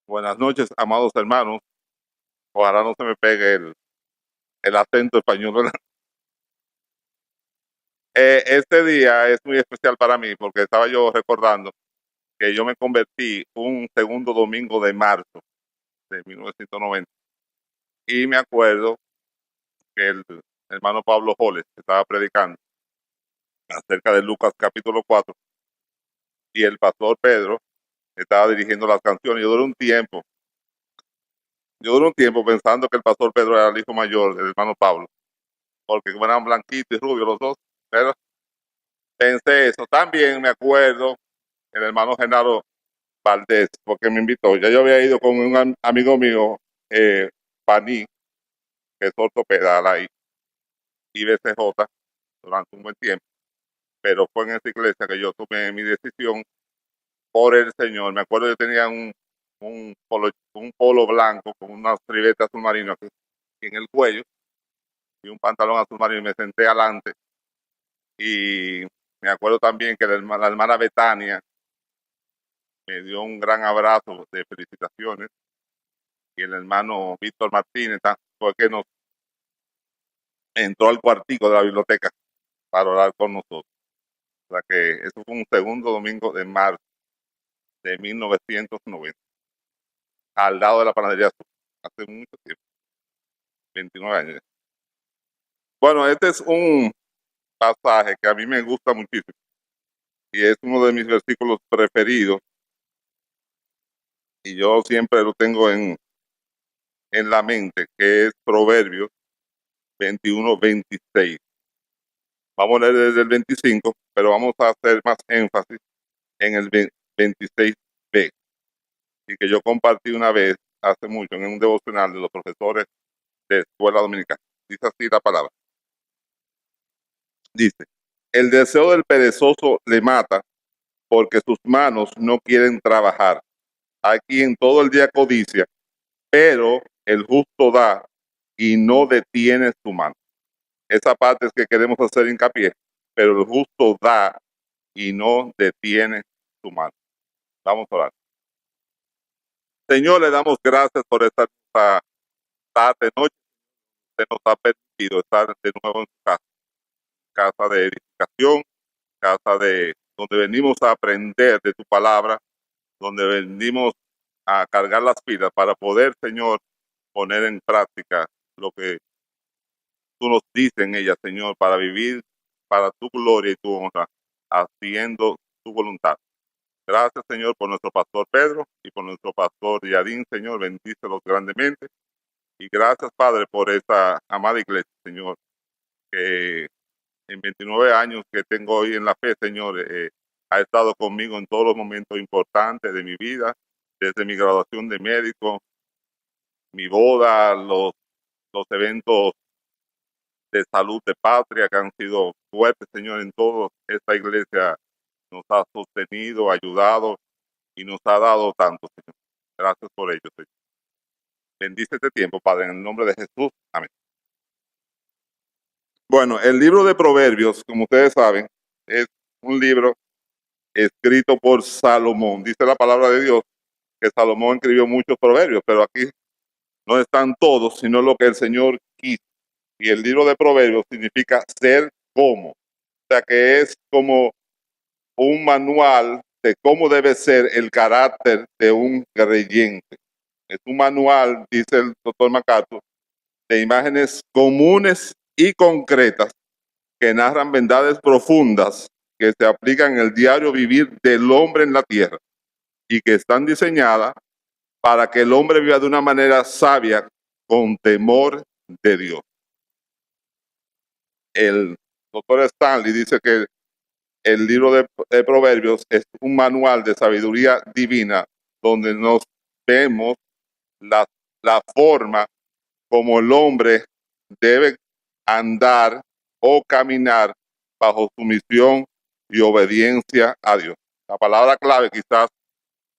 Buenas noches, amados hermanos. Ojalá no se me pegue el acento español, ¿verdad? Este día es muy especial para mí porque estaba yo recordando que yo me convertí un segundo domingo de marzo de 1990 y me acuerdo que el hermano Pablo Joles estaba predicando acerca de Lucas capítulo 4 y el pastor Pedro estaba dirigiendo las canciones. Yo duré un tiempo pensando que el pastor Pedro era el hijo mayor del hermano Pablo, porque como eran blanquitos y rubios los dos, pero pensé eso. También me acuerdo el hermano Genaro Valdés, porque me invitó. Ya yo había ido con un amigo mío, Paní, que es ortopeda, la IBCJ, durante un buen tiempo, pero fue en esa iglesia que yo tomé mi decisión por el Señor. Me acuerdo que tenía un polo blanco con unas ribetas azul marino aquí en el cuello y un pantalón azul marino y me senté adelante. Y me acuerdo también que la hermana Betania me dio un gran abrazo de felicitaciones y el hermano Víctor Martínez fue que nos entró al cuartico de la biblioteca para orar con nosotros. O sea que eso fue un segundo domingo de marzo de 1990, al lado de la panadería Azul, hace mucho tiempo, 29 años. Bueno, este es un pasaje que a mí me gusta muchísimo y es uno de mis versículos preferidos y yo siempre lo tengo en la mente, que es Proverbios 21-26. Vamos a leer desde el 25, pero vamos a hacer más énfasis en el 26b, y que yo compartí una vez hace mucho en un devocional de los profesores de escuela dominicana. Dice así la palabra. Dice, el deseo del perezoso le mata porque sus manos no quieren trabajar. Aquí en todo el día codicia, pero el justo da y no detiene su mano. Esa parte es que queremos hacer hincapié, pero el justo da y no detiene su mano. Vamos a orar. Señor, le damos gracias por esta tarde, noche. Usted nos ha permitido estar de nuevo en su casa, casa de edificación, casa de donde venimos a aprender de tu palabra, donde venimos a cargar las pilas para poder, Señor, poner en práctica lo que tú nos dices en ella, Señor, para vivir para tu gloria y tu honra, haciendo tu voluntad. Gracias, Señor, por nuestro pastor Pedro y por nuestro pastor Yadín, Señor, bendícelos grandemente. Y gracias, Padre, por esta amada iglesia, Señor, que en 29 años que tengo hoy en la fe, Señor, ha estado conmigo en todos los momentos importantes de mi vida, desde mi graduación de médico, mi boda, los eventos de salud de patria que han sido fuertes, Señor, en todo. Esta iglesia nos ha sostenido, ayudado y nos ha dado tanto, Señor. Gracias por ello, Señor. Bendice este tiempo, Padre, en el nombre de Jesús. Amén. Bueno, el libro de Proverbios, como ustedes saben, es un libro escrito por Salomón. Dice la palabra de Dios que Salomón escribió muchos proverbios, pero aquí no están todos, sino lo que el Señor quiso. Y el libro de Proverbios significa ser como. O sea que es como un manual de cómo debe ser el carácter de un creyente. Es un manual, dice el doctor MacArthur, de imágenes comunes y concretas que narran verdades profundas que se aplican en el diario vivir del hombre en la tierra y que están diseñadas para que el hombre viva de una manera sabia con temor de Dios. El doctor Stanley dice que el libro de Proverbios es un manual de sabiduría divina donde nos vemos la forma como el hombre debe andar o caminar bajo sumisión y obediencia a Dios. La palabra clave quizás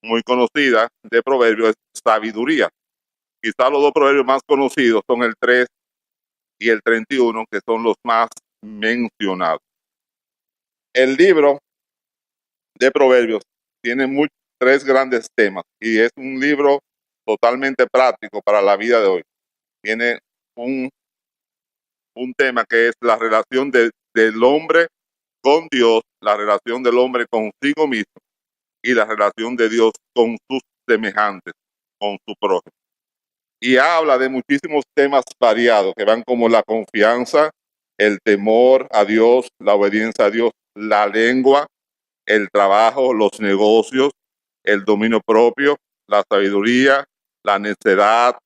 muy conocida de Proverbios es sabiduría. Quizás los dos proverbios más conocidos son el 3 y el 31, que son los más mencionados. El libro de Proverbios tiene tres grandes temas y es un libro totalmente práctico para la vida de hoy. Tiene un, un tema que es la relación del hombre con Dios, la relación del hombre consigo mismo y la relación de Dios con sus semejantes, con su prójimo. Y habla de muchísimos temas variados que van como la confianza, el temor a Dios, la obediencia a Dios, la lengua, el trabajo, los negocios, el dominio propio, la sabiduría, la necedad,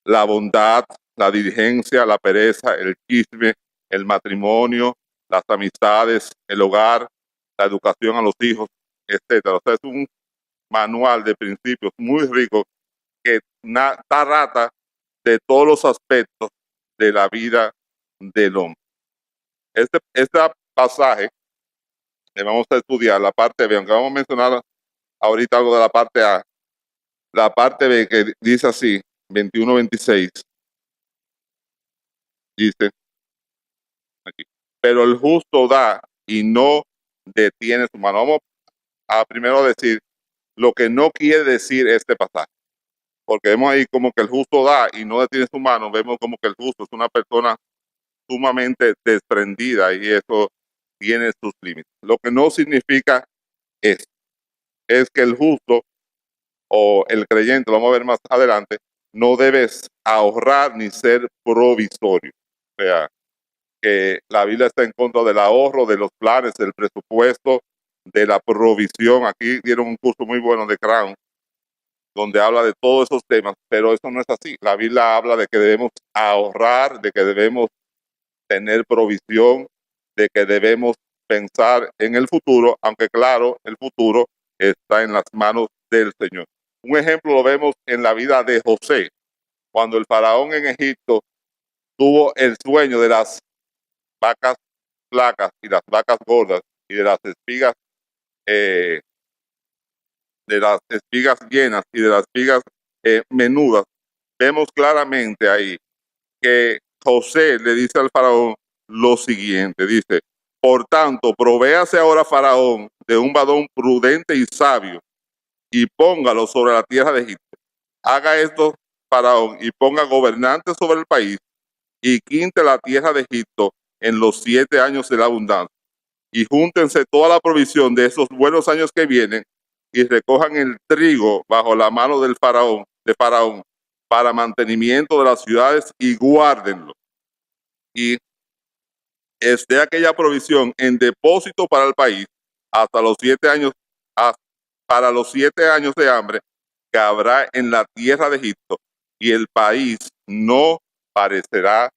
la bondad, la diligencia, la pereza, el chisme, el matrimonio, las amistades, el hogar, la educación a los hijos, etcétera. O sea, es un manual de principios muy rico que trata de todos los aspectos de la vida del hombre. Este pasaje que vamos a estudiar, la parte B, aunque vamos a mencionar ahorita algo de la parte A, la parte B que dice así, 21-26, dice aquí, pero el justo da y no detiene su mano. Vamos a primero decir lo que no quiere decir este pasaje, porque vemos ahí como que el justo da y no detiene su mano, vemos como que el justo es una persona sumamente desprendida y eso tiene sus límites. Lo que no significa es que el justo o el creyente, lo vamos a ver más adelante, no debes ahorrar ni ser provisorio. O sea, que la Biblia está en contra del ahorro, de los planes, del presupuesto, de la provisión. Aquí dieron un curso muy bueno de Crown, donde habla de todos esos temas, pero eso no es así. La Biblia habla de que debemos ahorrar, de que debemos tener provisión, de que debemos pensar en el futuro, aunque claro, el futuro está en las manos del Señor. Un ejemplo lo vemos en la vida de José, cuando el faraón en Egipto tuvo el sueño de las vacas flacas y las vacas gordas y de las espigas llenas y de las espigas menudas. Vemos claramente ahí que José le dice al faraón lo siguiente, dice, por tanto, provéase ahora faraón de un varón prudente y sabio y póngalo sobre la tierra de Egipto. Haga esto faraón y ponga gobernantes sobre el país y quinte la tierra de Egipto en los 7 años de la abundancia. Y júntense toda la provisión de esos buenos años que vienen y recojan el trigo bajo la mano del faraón, para mantenimiento de las ciudades y guárdenlo. Y esté aquella provisión en depósito para el país hasta los 7 años, para los 7 años de hambre que habrá en la tierra de Egipto, y el país no parecerá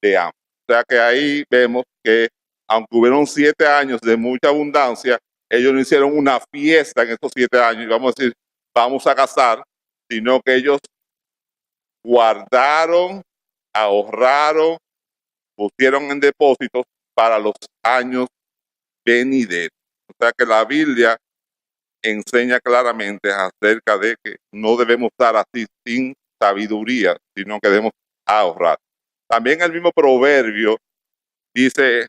de hambre. O sea que ahí vemos que aunque hubieron 7 años de mucha abundancia, ellos no hicieron una fiesta en estos 7 años y vamos a decir, vamos a cazar, sino que ellos guardaron, ahorraron, pusieron en depósitos para los años venideros. O sea que la Biblia enseña claramente acerca de que no debemos estar así sin sabiduría, sino que debemos ahorrar. También el mismo proverbio dice,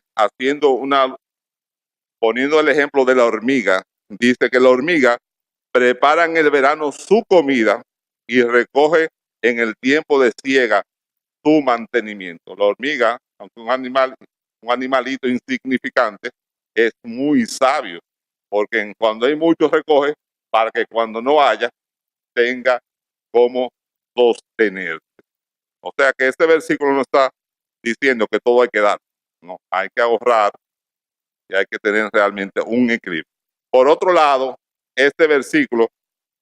poniendo el ejemplo de la hormiga, dice que la hormiga prepara en el verano su comida y recoge en el tiempo de siega su mantenimiento. La hormiga, aunque un animalito insignificante, es muy sabio, porque cuando hay mucho recoge para que cuando no haya tenga cómo sostenerse. O sea que este versículo no está diciendo que todo hay que dar, no, hay que ahorrar y hay que tener realmente un equilibrio. Por otro lado, este versículo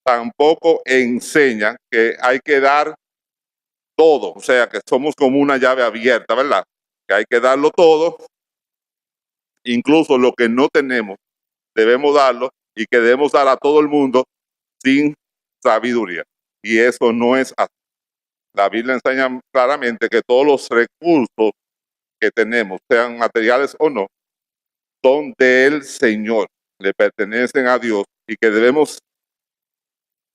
tampoco enseña que hay que dar todo, o sea que somos como una llave abierta, ¿verdad? Que hay que darlo todo, incluso lo que no tenemos, debemos darlo y que debemos dar a todo el mundo sin sabiduría. Y eso no es así. La Biblia enseña claramente que todos los recursos que tenemos, sean materiales o no, son del Señor, le pertenecen a Dios y que debemos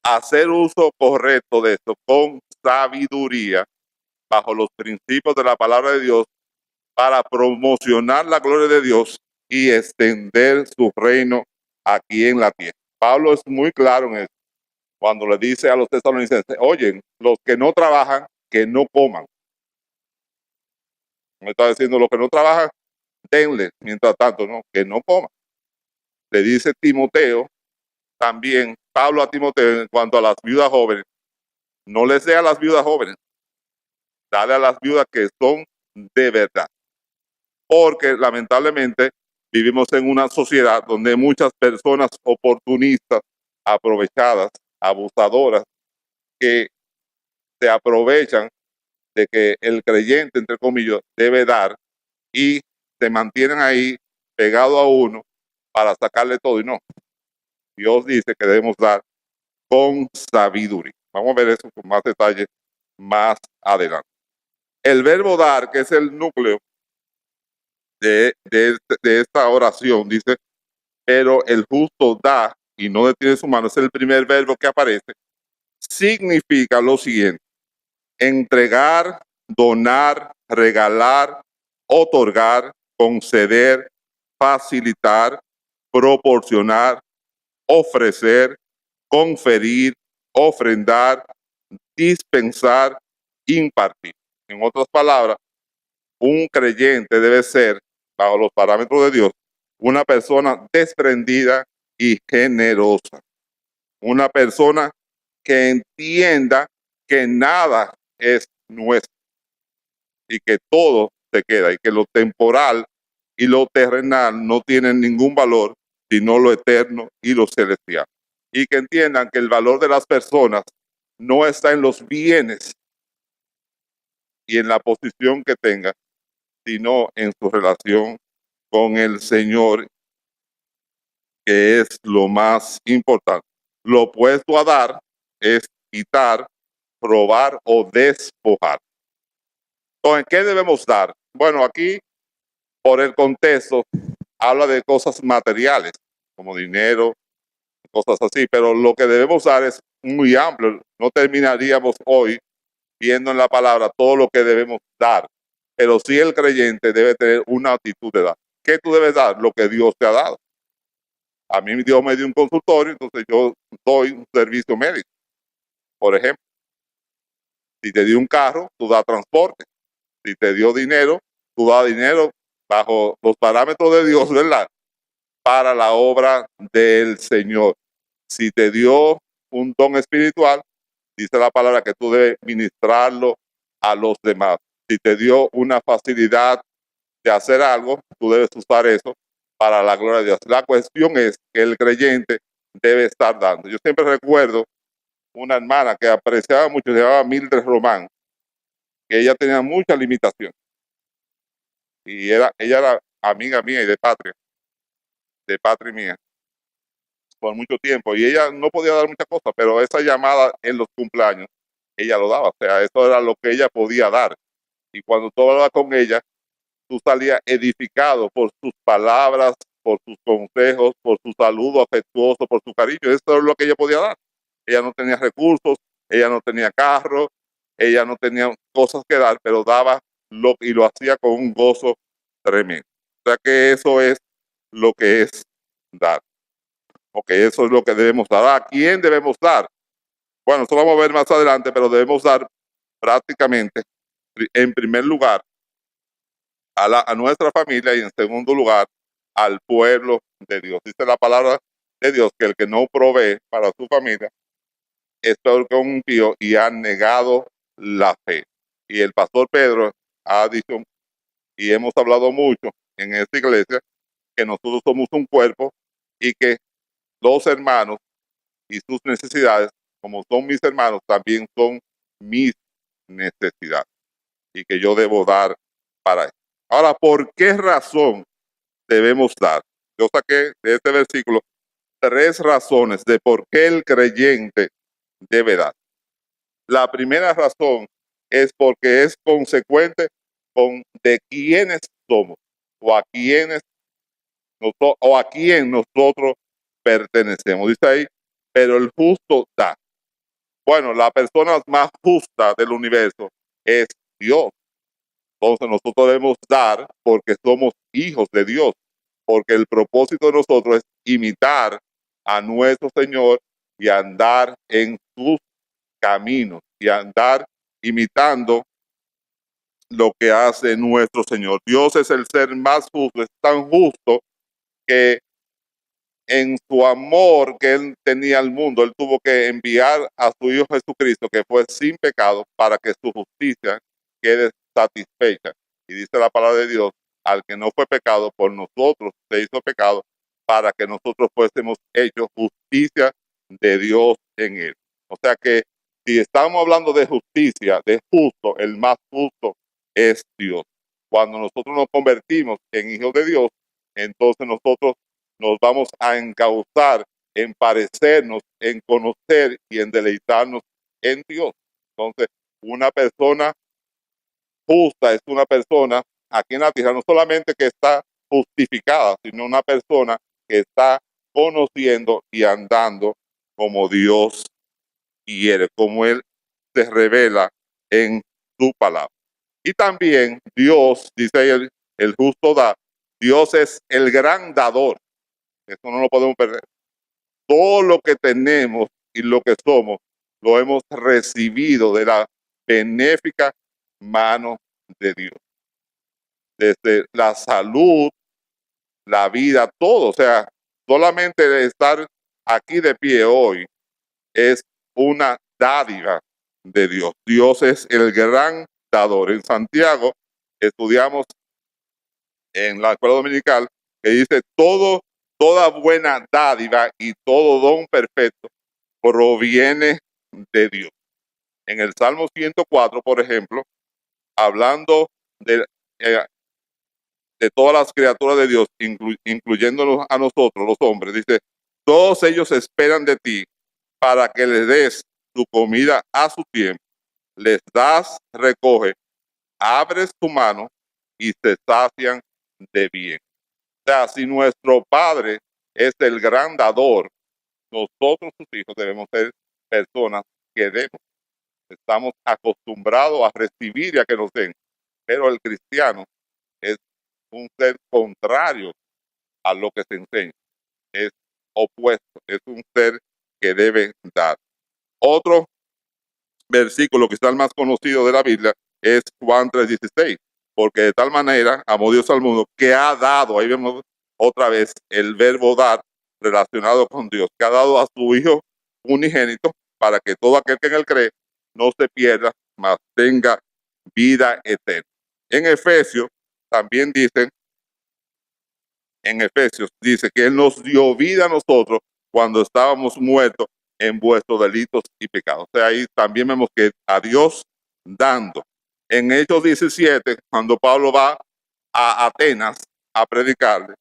hacer uso correcto de esto con sabiduría bajo los principios de la palabra de Dios para promocionar la gloria de Dios y extender su reino aquí en la tierra. Pablo es muy claro en eso. cuando le dice a los tesalonicenses, oye, los que no trabajan, que no coman. Me está diciendo, los que no trabajan, denle, mientras tanto, no, que no coman. Le dice Timoteo, también Pablo a Timoteo en cuanto a las viudas jóvenes, no les dé a las viudas jóvenes, dale a las viudas que son de verdad. Porque lamentablemente vivimos en una sociedad donde hay muchas personas oportunistas, aprovechadas, abusadoras, que se aprovechan de que el creyente, entre comillas, debe dar y se mantienen ahí pegado a uno para sacarle todo y no. Dios dice que debemos dar con sabiduría. Vamos a ver eso con más detalle más adelante. El verbo dar, que es el núcleo de esta oración, dice, pero el justo da y no detiene su mano, es el primer verbo que aparece, significa lo siguiente: entregar, donar, regalar, otorgar, conceder, facilitar, proporcionar, ofrecer, conferir, ofrendar, dispensar, impartir. En otras palabras, un creyente debe ser, bajo los parámetros de Dios, una persona desprendida y generosa. Una persona que entienda que nada es nuestro y que todo se queda y que lo temporal y lo terrenal no tienen ningún valor sino lo eterno y lo celestial. Y que entiendan que el valor de las personas no está en los bienes y en la posición que tengan, sino en su relación con el Señor, que es lo más importante. Lo opuesto a dar es quitar, robar o despojar. Entonces, ¿qué debemos dar? Bueno, aquí, por el contexto, habla de cosas materiales, como dinero, cosas así, pero lo que debemos dar es muy amplio. No terminaríamos hoy viendo en la palabra todo lo que debemos dar, pero sí el creyente debe tener una actitud de dar. ¿Qué tú debes dar? Lo que Dios te ha dado. A mí Dios me dio un consultorio, entonces yo doy un servicio médico. Por ejemplo, si te dio un carro, tú das transporte. Si te dio dinero, tú das dinero bajo los parámetros de Dios, ¿verdad? Para la obra del Señor. Si te dio un don espiritual, dice la palabra que tú debes ministrarlo a los demás. Si te dio una facilidad de hacer algo, tú debes usar eso para la gloria de Dios. La cuestión es que el creyente debe estar dando. Yo siempre recuerdo una hermana que apreciaba mucho, se llamaba Mildred Román, que ella tenía mucha limitación. Y ella era amiga mía y de patria mía, por mucho tiempo. Y ella no podía dar muchas cosas, pero esa llamada en los cumpleaños, ella lo daba. O sea, eso era lo que ella podía dar. Y cuando tú hablabas con ella, tú salías edificado por sus palabras, por sus consejos, por su saludo afectuoso, por su cariño. Eso es lo que ella podía dar. Ella no tenía recursos, ella no tenía carro, ella no tenía cosas que dar, pero daba y lo hacía con un gozo tremendo. O sea que eso es lo que es dar. Ok, eso es lo que debemos dar. ¿A quién debemos dar? Bueno, eso lo vamos a ver más adelante, pero debemos dar prácticamente, en primer lugar, a nuestra familia y en segundo lugar, al pueblo de Dios. Dice la palabra de Dios que el que no provee para su familia es peor que un impío y ha negado la fe. Y el pastor Pedro ha dicho, y hemos hablado mucho en esta iglesia, que nosotros somos un cuerpo y que los hermanos y sus necesidades, como son mis hermanos, también son mis necesidades y que yo debo dar para eso. Ahora, ¿por qué razón debemos dar? Yo saqué de este versículo 3 razones de por qué el creyente debe dar. La primera razón es porque es consecuente con de quiénes somos o a quién nosotros pertenecemos. Dice ahí, pero el justo da. Bueno, la persona más justa del universo es Dios. Entonces nosotros debemos dar porque somos hijos de Dios, porque el propósito de nosotros es imitar a nuestro Señor y andar en sus caminos y andar imitando lo que hace nuestro Señor. Dios es el ser más justo, es tan justo que en su amor que Él tenía al mundo, Él tuvo que enviar a su Hijo Jesucristo, que fue sin pecado, para que su justicia quede satisfecha. Y dice la palabra de Dios, al que no fue pecado, por nosotros se hizo pecado, para que nosotros fuésemos hechos justicia de Dios en Él. O sea que si estamos hablando de justicia, de justo, el más justo es Dios. Cuando nosotros nos convertimos en hijos de Dios, entonces nosotros nos vamos a encauzar en parecernos, en conocer y en deleitarnos en Dios. Entonces, una persona justa es una persona aquí en la tierra, no solamente que está justificada, sino una persona que está conociendo y andando como Dios quiere, como Él se revela en su palabra. Y también Dios, dice ahí el justo da, Dios es el gran dador. Eso no lo podemos perder. Todo lo que tenemos y lo que somos lo hemos recibido de la benéfica mano de Dios. Desde la salud, la vida, todo. O sea, solamente estar aquí de pie hoy es una dádiva de Dios. Dios es el gran dador. En Santiago estudiamos en la escuela dominical que dice toda buena dádiva y todo don perfecto proviene de Dios. En el Salmo 104, por ejemplo, hablando de todas las criaturas de Dios, incluyéndonos a nosotros, los hombres, dice, todos ellos esperan de ti para que les des su comida a su tiempo, les das, recoge, abres tu mano y se sacian de bien. O sea, si nuestro Padre es el gran dador, nosotros sus hijos debemos ser personas que demos. Estamos acostumbrados a recibir y a que nos den, pero el cristiano es un ser contrario a lo que se enseña, es opuesto, es un ser que debe dar. Otro versículo, quizás el más conocido de la Biblia, es Juan 3:16, porque de tal manera amó Dios al mundo que ha dado, ahí vemos otra vez el verbo dar relacionado con Dios, que ha dado a su Hijo unigénito para que todo aquel que en él cree no se pierda, mas tenga vida eterna. En Efesios también dicen, en Efesios dice que Él nos dio vida a nosotros cuando estábamos muertos en vuestros delitos y pecados. O sea, ahí también vemos que a Dios dando. En Hechos 17, cuando Pablo va a Atenas a predicarle,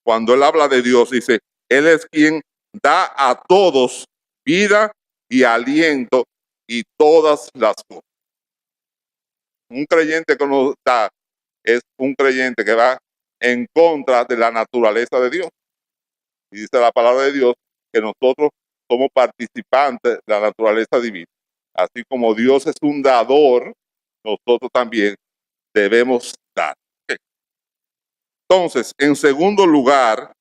cuando él habla de Dios, dice, Él es quien da a todos vida y aliento y todas las cosas. Un creyente que nos da es un creyente que va en contra de la naturaleza de Dios. Y dice la palabra de Dios que nosotros somos participantes de la naturaleza divina. Así como Dios es un dador, nosotros también debemos dar. Entonces, en segundo lugar,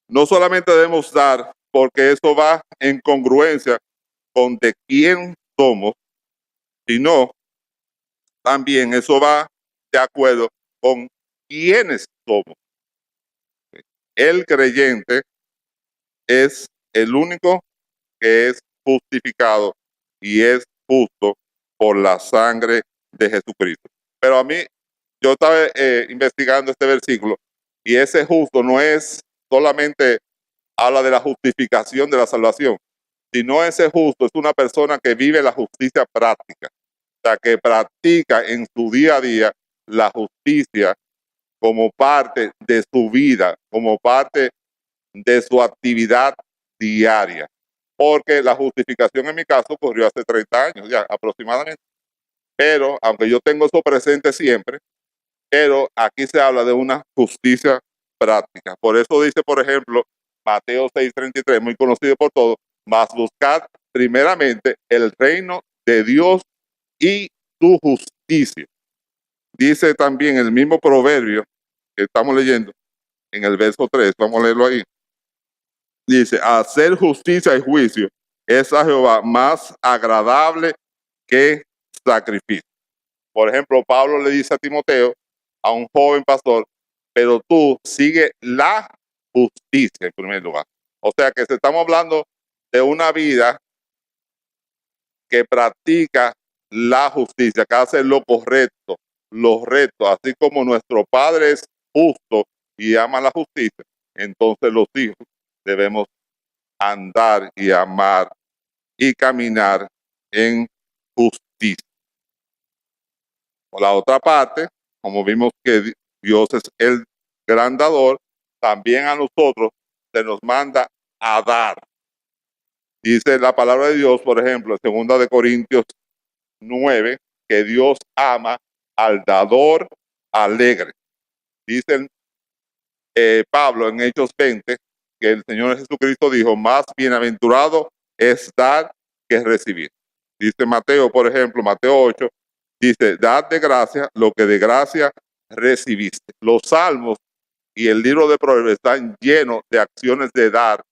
no solamente debemos dar porque eso va en congruencia con de quién somos, sino también eso va de acuerdo con quiénes somos. El creyente es el único que es justificado y es justo por la sangre de Jesucristo. Pero a mí, yo estaba investigando este versículo y ese justo no es solamente habla de la justificación de la salvación, sino ese justo es una persona que vive la justicia práctica, o sea, que practica en su día a día la justicia como parte de su vida, como parte de su actividad diaria. Porque la justificación en mi caso ocurrió hace 30 años ya aproximadamente. Pero, aunque yo tengo eso presente siempre, pero aquí se habla de una justicia práctica. Por eso dice, por ejemplo, Mateo 6:33, muy conocido por todos, mas buscad primeramente el reino de Dios y su justicia. Dice también el mismo proverbio que estamos leyendo en el verso 3, vamos a leerlo ahí. Dice, hacer justicia y juicio es a Jehová más agradable que sacrificio. Por ejemplo, Pablo le dice a Timoteo, a un joven pastor, pero tú sigue la justicia en primer lugar. O sea que estamos hablando de una vida que practica la justicia, que hace lo correcto, lo recto, así como nuestro Padre es justo y ama la justicia, entonces los hijos debemos andar y amar y caminar en justicia. Por la otra parte, como vimos que Dios es el gran dador, también a nosotros se nos manda a dar. Dice la palabra de Dios, por ejemplo, en 2 de Corintios 9, que Dios ama al dador alegre. Dice Pablo en Hechos 20 que el Señor Jesucristo dijo, más bienaventurado es dar que recibir. Dice Mateo, por ejemplo, Mateo 8, dice, dad de gracia lo que de gracia recibiste. Los salmos y el libro de Proverbios están llenos de acciones de dar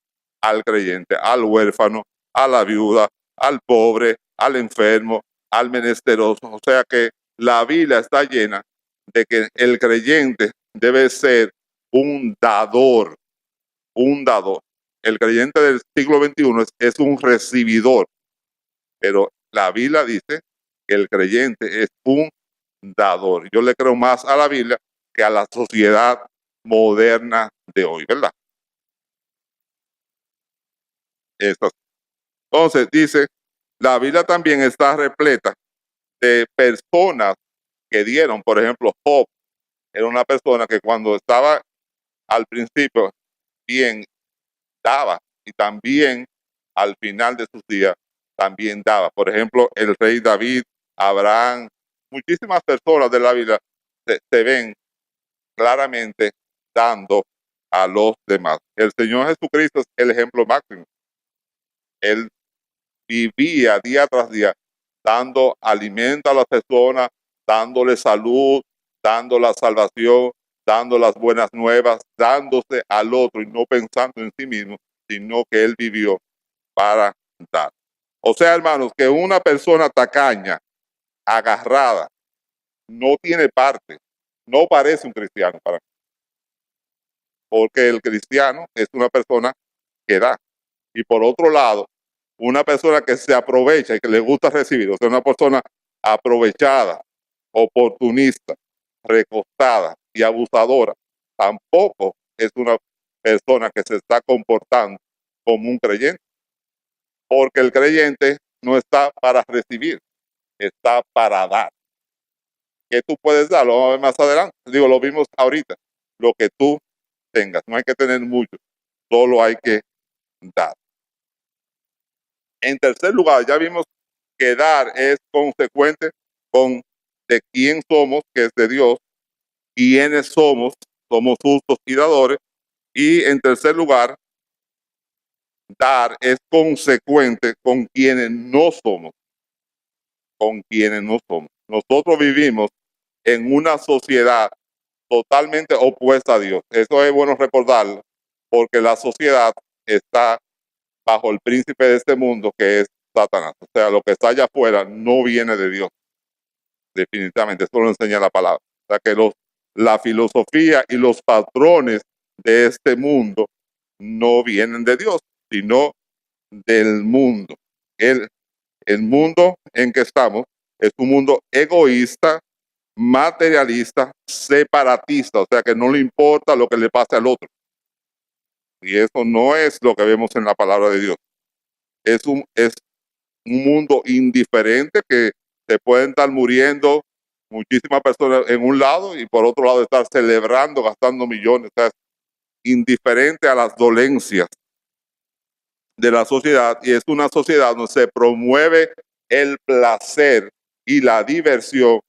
al creyente, al huérfano, a la viuda, al pobre, al enfermo, al menesteroso. O sea que la Biblia está llena de que el creyente debe ser un dador, un dador. El creyente del siglo XXI es un recibidor, pero la Biblia dice que el creyente es un dador. Yo le creo más a la Biblia que a la sociedad moderna de hoy, ¿verdad? Eso. Entonces dice, la Biblia también está repleta de personas que dieron, por ejemplo, Job era una persona que cuando estaba al principio bien daba y también al final de sus días también daba. Por ejemplo, el rey David, Abraham, muchísimas personas de la Biblia se ven claramente dando a los demás. El Señor Jesucristo es el ejemplo máximo. Él vivía día tras día dando alimento a las personas, dándole salud, dando la salvación, dando las buenas nuevas, dándose al otro y no pensando en sí mismo, sino que él vivió para dar. O sea, hermanos, que una persona tacaña, agarrada, no tiene parte, no parece un cristiano para mí. Porque el cristiano es una persona que da. Y por otro lado, una persona que se aprovecha y que le gusta recibir, o sea, una persona aprovechada, oportunista, recostada y abusadora, tampoco es una persona que se está comportando como un creyente. Porque el creyente no está para recibir, está para dar. ¿Qué tú puedes dar? Lo vamos a ver más adelante. Digo, lo vimos ahorita. Lo que tú tengas. No hay que tener mucho. Solo hay que dar. En tercer lugar, ya vimos que dar es consecuente con de quién somos, que es de Dios, quiénes somos justos y dadores. Y en tercer lugar, dar es consecuente con quienes no somos, Nosotros vivimos en una sociedad totalmente opuesta a Dios. Eso es bueno recordarlo, porque la sociedad está bajo el príncipe de este mundo, que es Satanás. O sea, lo que está allá afuera no viene de Dios. Definitivamente, eso lo enseña la palabra. O sea, que la filosofía y los patrones de este mundo no vienen de Dios, sino del mundo. El mundo en que estamos es un mundo egoísta, materialista, separatista, o sea que no le importa lo que le pase al otro. Y eso no es lo que vemos en la palabra de Dios. Es un mundo indiferente que se pueden estar muriendo muchísimas personas en un lado y por otro lado estar celebrando, gastando millones. O sea, es indiferente a las dolencias de la sociedad, y es una sociedad donde se promueve el placer y la diversión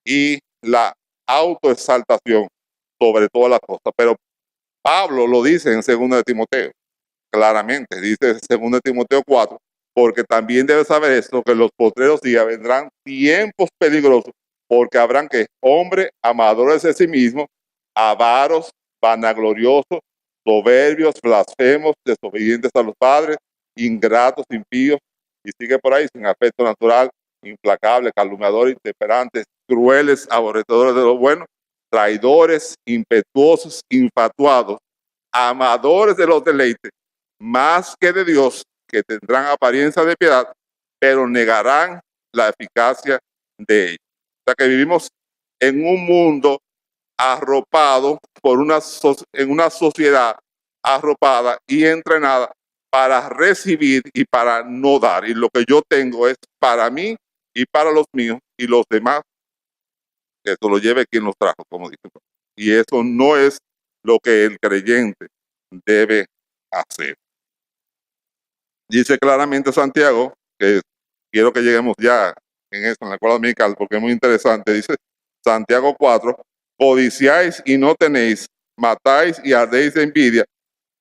y la autoexaltación sobre todas las cosas. Pero Pablo lo dice en 2 de Timoteo, claramente, dice en 2 de Timoteo 4, porque también debes saber esto, que en los postreros días vendrán tiempos peligrosos, porque habrán que hombres amadores de sí mismos, avaros, vanagloriosos, soberbios, blasfemos, desobedientes a los padres, ingratos, impíos, y sigue por ahí, sin afecto natural, implacables, calumniadores, intemperantes, crueles, aborrecedores de lo bueno, traidores, impetuosos, infatuados, amadores de los deleites, más que de Dios, que tendrán apariencia de piedad, pero negarán la eficacia de ella. O sea que vivimos en un mundo arropado por en una sociedad arropada y entrenada para recibir y para no dar. Y lo que yo tengo es para mí y para los míos, y los demás, que eso lo lleve quien los trajo, como dicen. Y eso no es lo que el creyente debe hacer. Dice claramente Santiago, que quiero que lleguemos ya en eso, en la escuela dominical, porque es muy interesante. Dice Santiago 4, codiciáis y no tenéis, matáis y ardéis de envidia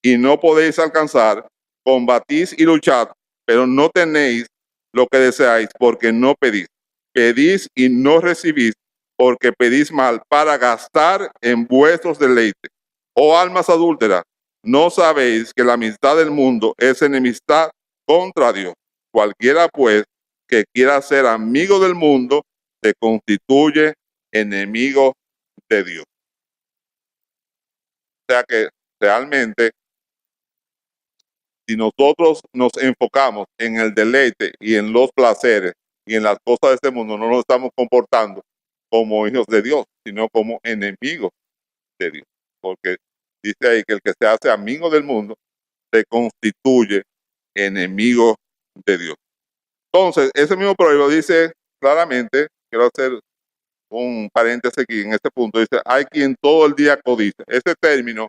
y no podéis alcanzar, combatís y luchad, pero no tenéis lo que deseáis porque no pedís. Pedís y no recibís porque pedís mal para gastar en vuestros deleites. Oh almas adúlteras, ¿no sabéis que la amistad del mundo es enemistad contra Dios? Cualquiera pues que quiera ser amigo del mundo se constituye enemigo de Dios. O sea que realmente, si nosotros nos enfocamos en el deleite y en los placeres y en las cosas de este mundo, no nos estamos comportando como hijos de Dios, sino como enemigos de Dios. Porque dice ahí que el que se hace amigo del mundo se constituye enemigo de Dios. Entonces, ese mismo proverbio dice claramente, quiero hacer un paréntesis aquí en este punto, dice, hay quien todo el día codicia. Ese término,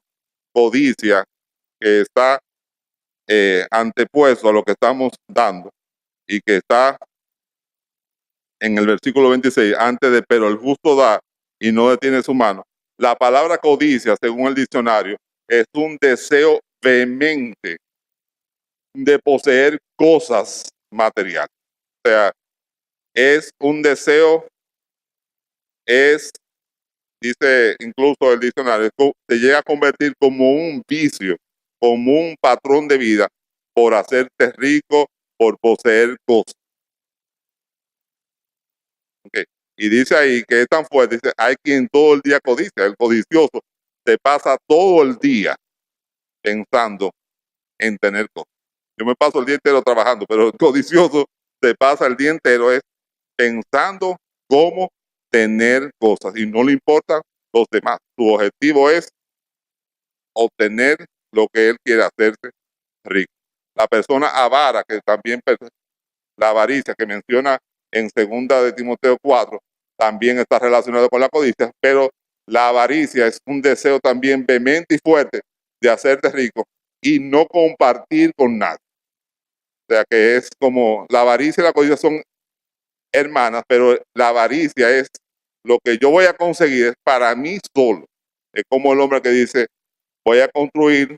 codicia, que está antepuesto a lo que estamos dando y que está en el versículo 26, antes de, pero el justo da y no detiene su mano. La palabra codicia, según el diccionario, es un deseo vehemente de poseer cosas materiales. O sea, es un deseo, dice incluso el diccionario, se llega a convertir como un vicio, como un patrón de vida por hacerte rico, por poseer cosas. Okay. Y dice ahí que es tan fuerte, dice, hay quien todo el día codicia, el codicioso se pasa todo el día pensando en tener cosas. Yo me paso el día entero trabajando, pero el codicioso se pasa el día entero es pensando cómo tener cosas y no le importan los demás. Su objetivo es obtener lo que él quiere, hacerse rico. La persona avara, que también la avaricia que menciona en segunda de Timoteo 4, también está relacionado con la codicia, pero la avaricia es un deseo también vehemente y fuerte de hacerte rico y no compartir con nadie. O sea que es como la avaricia y la codicia son hermanas, pero la avaricia es lo que yo voy a conseguir es para mí solo. Es como el hombre que dice, voy a construir,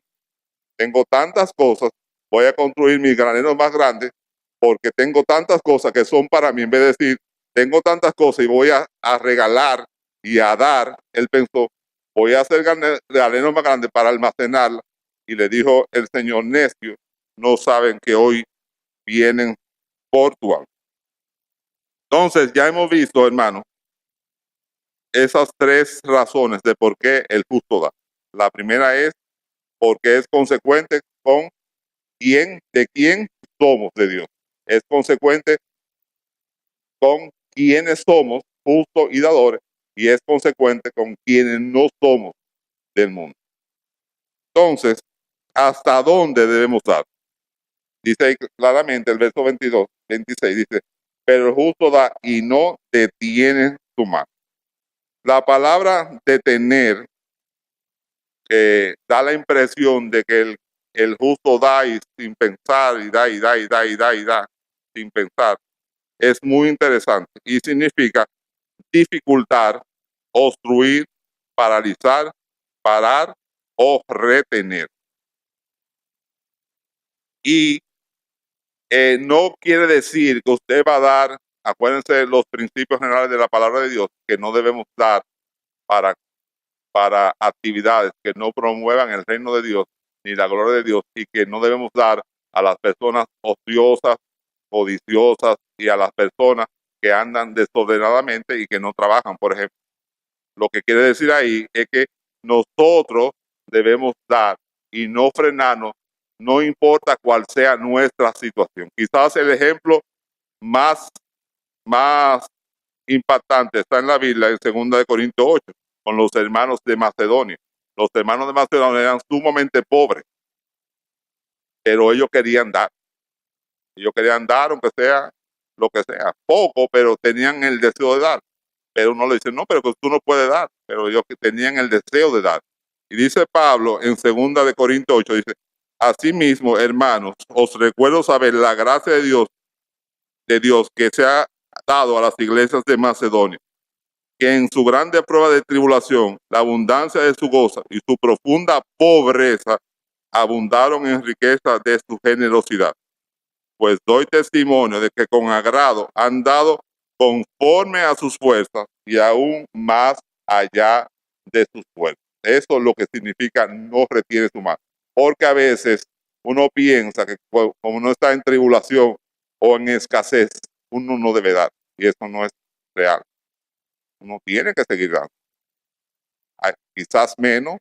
tengo tantas cosas, voy a construir mis graneros más grandes porque tengo tantas cosas que son para mí, en vez de decir, tengo tantas cosas y voy a regalar y a dar, él pensó, voy a hacer graneros más grandes para almacenarla. Y le dijo el Señor, necio, no saben que hoy vienen por tu alma. Entonces ya hemos visto, hermano, esas tres razones de por qué el justo da. La primera es porque es consecuente con de quién somos de Dios. Es consecuente con quienes somos justos y dadores y es consecuente con quienes no somos del mundo. Entonces, ¿hasta dónde debemos dar? Dice ahí claramente el verso 22, 26, dice, pero el justo da y no detiene su mano. La palabra detener da la impresión de que el justo da y sin pensar y da y da y da y da y da sin pensar. Es muy interesante y significa dificultar, obstruir, paralizar, parar o retener. Y no quiere decir que usted va a dar, acuérdense los principios generales de la palabra de Dios, que no debemos dar para actividades que no promuevan el reino de Dios ni la gloria de Dios y que no debemos dar a las personas ociosas, codiciosas y a las personas que andan desordenadamente y que no trabajan, por ejemplo. Lo que quiere decir ahí es que nosotros debemos dar y no frenarnos, no importa cuál sea nuestra situación. Quizás el ejemplo más, más impactante está en la Biblia en 2 Corintios 8, con los hermanos de Macedonia. Los hermanos de Macedonia eran sumamente pobres, pero ellos querían dar. Ellos querían dar, aunque sea lo que sea, poco, pero tenían el deseo de dar. Pero uno le dice, no, pero que tú no puedes dar. Pero ellos tenían el deseo de dar. Y dice Pablo en 2 Corintios 8, dice, asimismo, hermanos, os recuerdo saber la gracia de Dios que se ha dado a las iglesias de Macedonia, que en su grande prueba de tribulación, la abundancia de su gozo y su profunda pobreza abundaron en riqueza de su generosidad. Pues doy testimonio de que con agrado han dado conforme a sus fuerzas y aún más allá de sus fuerzas. Eso es lo que significa no retiene su mano. Porque a veces uno piensa que como uno está en tribulación o en escasez, uno no debe dar. Y eso no es real. Uno tiene que seguir dando. Quizás menos,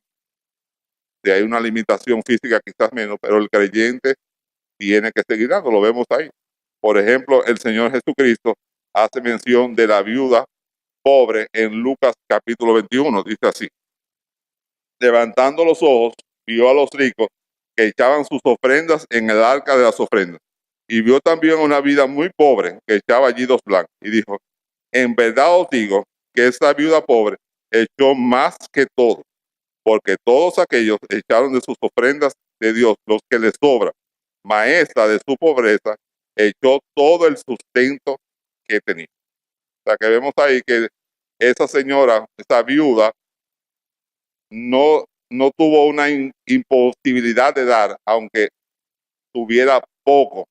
si hay una limitación física, quizás menos, pero el creyente tiene que seguir dando. Lo vemos ahí. Por ejemplo, el Señor Jesucristo hace mención de la viuda pobre en Lucas capítulo 21. Dice así: levantando los ojos, vio a los ricos que echaban sus ofrendas en el arca de las ofrendas. Y vio también una vida muy pobre que echaba allí 2 blancos. Y dijo, en verdad os digo que esta viuda pobre echó más que todo, porque todos aquellos echaron de sus ofrendas de Dios los que les sobra. Maestra de su pobreza, echó todo el sustento que tenía. O sea que vemos ahí que esa señora, esa viuda, no tuvo una imposibilidad de dar, aunque tuviera poco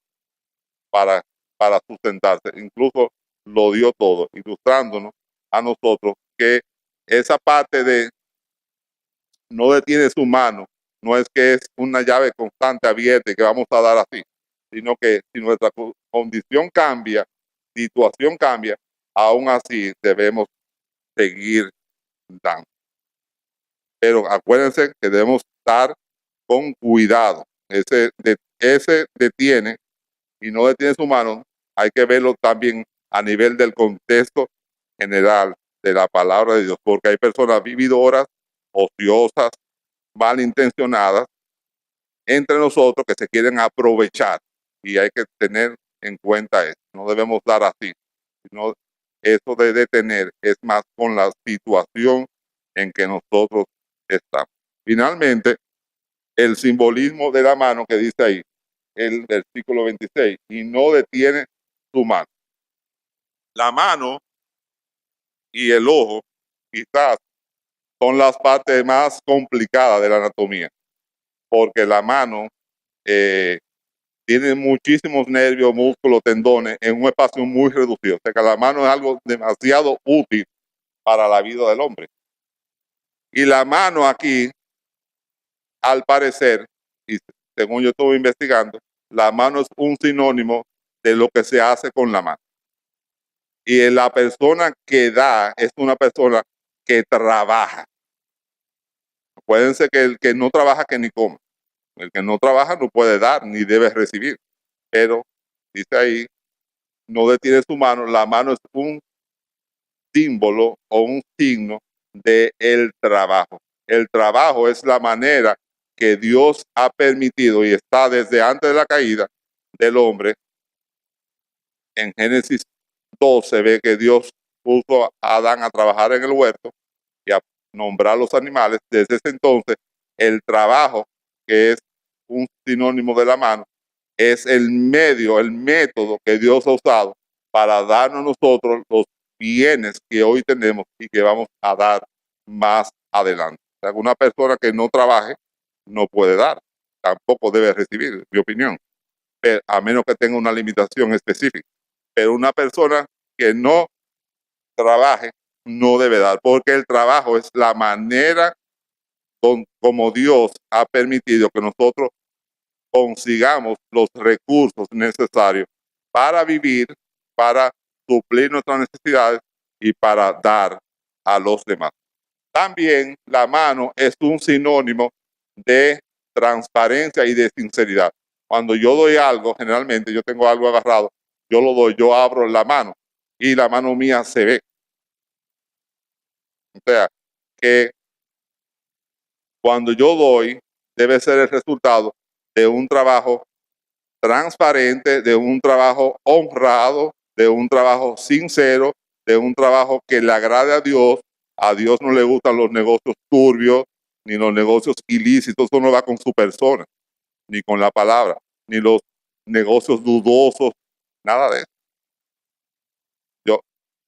para, para sustentarse. Incluso lo dio todo, ilustrándonos a nosotros que esa parte de no detiene su mano, no es que es una llave constante abierta y que vamos a dar así, sino que si nuestra condición cambia, situación cambia, aún así debemos seguir dando. Pero acuérdense que debemos estar con cuidado. Ese detiene y no detiene su mano, hay que verlo también a nivel del contexto general de la palabra de Dios, porque hay personas vividoras, ociosas, malintencionadas entre nosotros que se quieren aprovechar, y hay que tener en cuenta eso. No debemos dar así, sino eso de detener es más con la situación en que nosotros estamos. Finalmente, el simbolismo de la mano que dice ahí, el versículo 26, y no detiene su mano. La mano y el ojo quizás son las partes más complicadas de la anatomía, porque la mano tiene muchísimos nervios, músculos, tendones en un espacio muy reducido. O sea que la mano es algo demasiado útil para la vida del hombre. Y la mano aquí, al parecer, y según yo estuve investigando, la mano es un sinónimo de lo que se hace con la mano. Y la persona que da es una persona que trabaja. Acuérdense que el que no trabaja que ni coma. El que no trabaja no puede dar ni debe recibir. Pero dice ahí, no detiene su mano. La mano es un símbolo o un signo de el trabajo. El trabajo es la manera que Dios ha permitido y está desde antes de la caída del hombre. En Génesis 2 se ve que Dios puso a Adán a trabajar en el huerto y a nombrar los animales. Desde ese entonces, el trabajo, que es un sinónimo de la mano, es el medio, el método que Dios ha usado para darnos nosotros los bienes que hoy tenemos y que vamos a dar más adelante. O sea, una persona que no trabaje no puede dar, tampoco debe recibir, mi opinión, pero, a menos que tenga una limitación específica. Pero una persona que no trabaje no debe dar, porque el trabajo es la manera como Dios ha permitido que nosotros consigamos los recursos necesarios para vivir, para suplir nuestras necesidades y para dar a los demás. También la mano es un sinónimo de transparencia y de sinceridad. Cuando yo doy algo, generalmente yo tengo algo agarrado, yo lo doy, yo abro la mano y la mano mía se ve. O sea, que cuando yo doy, debe ser el resultado de un trabajo transparente, de un trabajo honrado, de un trabajo sincero, de un trabajo que le agrade a Dios. A Dios no le gustan los negocios turbios, ni los negocios ilícitos, eso no va con su persona, ni con la palabra, ni los negocios dudosos, nada de eso.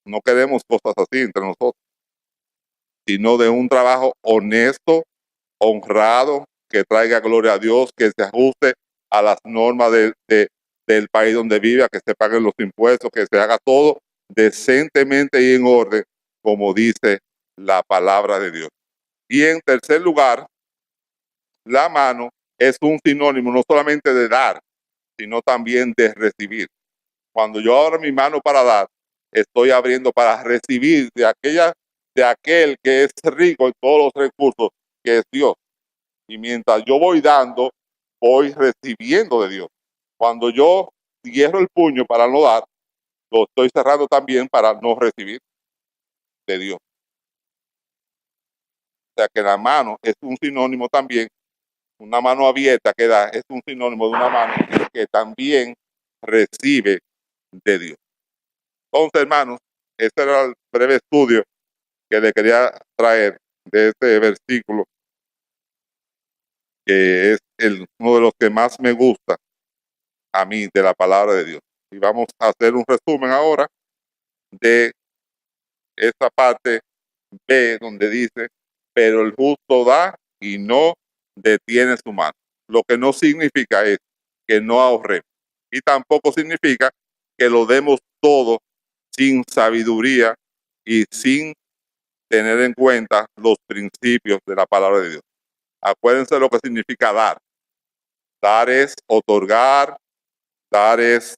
No queremos cosas así entre nosotros, sino de un trabajo honesto, honrado, que traiga gloria a Dios, que se ajuste a las normas del país donde vive, a que se paguen los impuestos, que se haga todo decentemente y en orden, como dice la palabra de Dios. Y en tercer lugar, la mano es un sinónimo no solamente de dar, sino también de recibir. Cuando yo abro mi mano para dar, estoy abriendo para recibir de aquel que es rico en todos los recursos, que es Dios. Y mientras yo voy dando, voy recibiendo de Dios. Cuando yo cierro el puño para no dar, lo estoy cerrando también para no recibir de Dios. O sea que la mano es un sinónimo también, una mano abierta que da, es un sinónimo de una mano que también recibe de Dios. Entonces, hermanos, este era el breve estudio que le quería traer de este versículo, que es uno de los que más me gusta a mí de la palabra de Dios. Y vamos a hacer un resumen ahora de esta parte B, donde dice, pero el justo da y no detiene su mano. Lo que no significa es que no ahorremos. Y tampoco significa que lo demos todo sin sabiduría y sin tener en cuenta los principios de la palabra de Dios. Acuérdense lo que significa dar. Dar es otorgar, dar es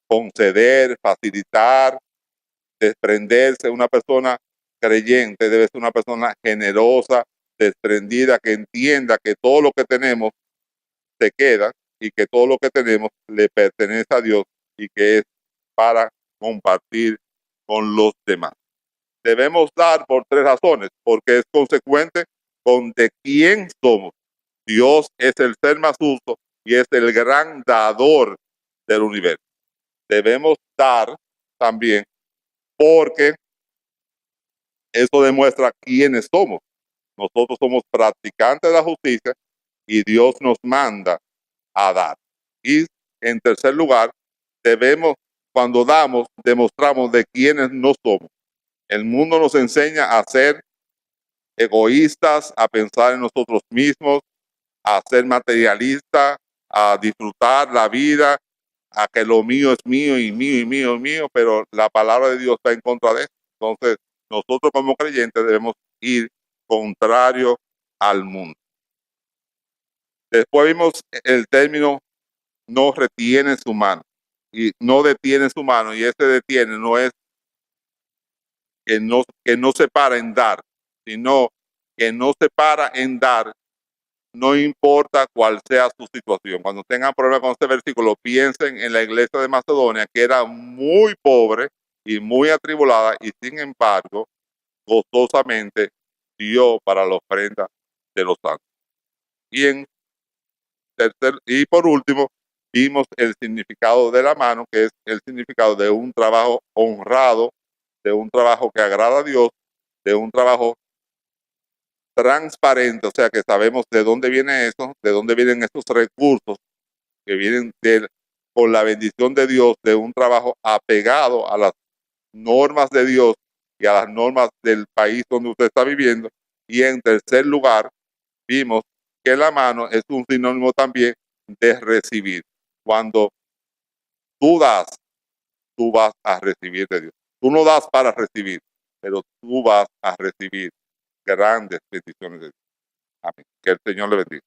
conceder, facilitar, desprenderse. Una persona creyente debe ser una persona generosa, desprendida, que entienda que todo lo que tenemos se queda y que todo lo que tenemos le pertenece a Dios y que es para compartir con los demás. Debemos dar por tres razones, porque es consecuente con de quién somos. Dios es el ser más justo y es el gran dador del universo. Debemos dar también porque eso demuestra quiénes somos. Nosotros somos practicantes de la justicia y Dios nos manda a dar. Y en tercer lugar, cuando damos, demostramos de quiénes no somos. El mundo nos enseña a ser egoístas, a pensar en nosotros mismos, a ser materialistas, a disfrutar la vida, a que lo mío es mío y mío y mío y mío, pero la palabra de Dios está en contra de eso. Entonces, nosotros como creyentes debemos ir contrario al mundo. Después vimos el término no retiene su mano y no detiene su mano, y ese detiene no es que no se para en dar, sino que no se para en dar, no importa cuál sea su situación. Cuando tengan problemas con este versículo, piensen en la iglesia de Macedonia, que era muy pobre y muy atribulada, y sin embargo, gozosamente dio para la ofrenda de los santos. Y por último, vimos el significado de la mano, que es el significado de un trabajo honrado, de un trabajo que agrada a Dios, de un trabajo transparente, o sea que sabemos de dónde viene eso, de dónde vienen esos recursos que vienen con la bendición de Dios, de un trabajo apegado a las normas de Dios y a las normas del país donde usted está viviendo. Y en tercer lugar, vimos que la mano es un sinónimo también de recibir. Cuando tú das, tú vas a recibir de Dios. Tú no das para recibir, pero tú vas a recibir grandes bendiciones de Dios. Amén. Que el Señor le bendiga.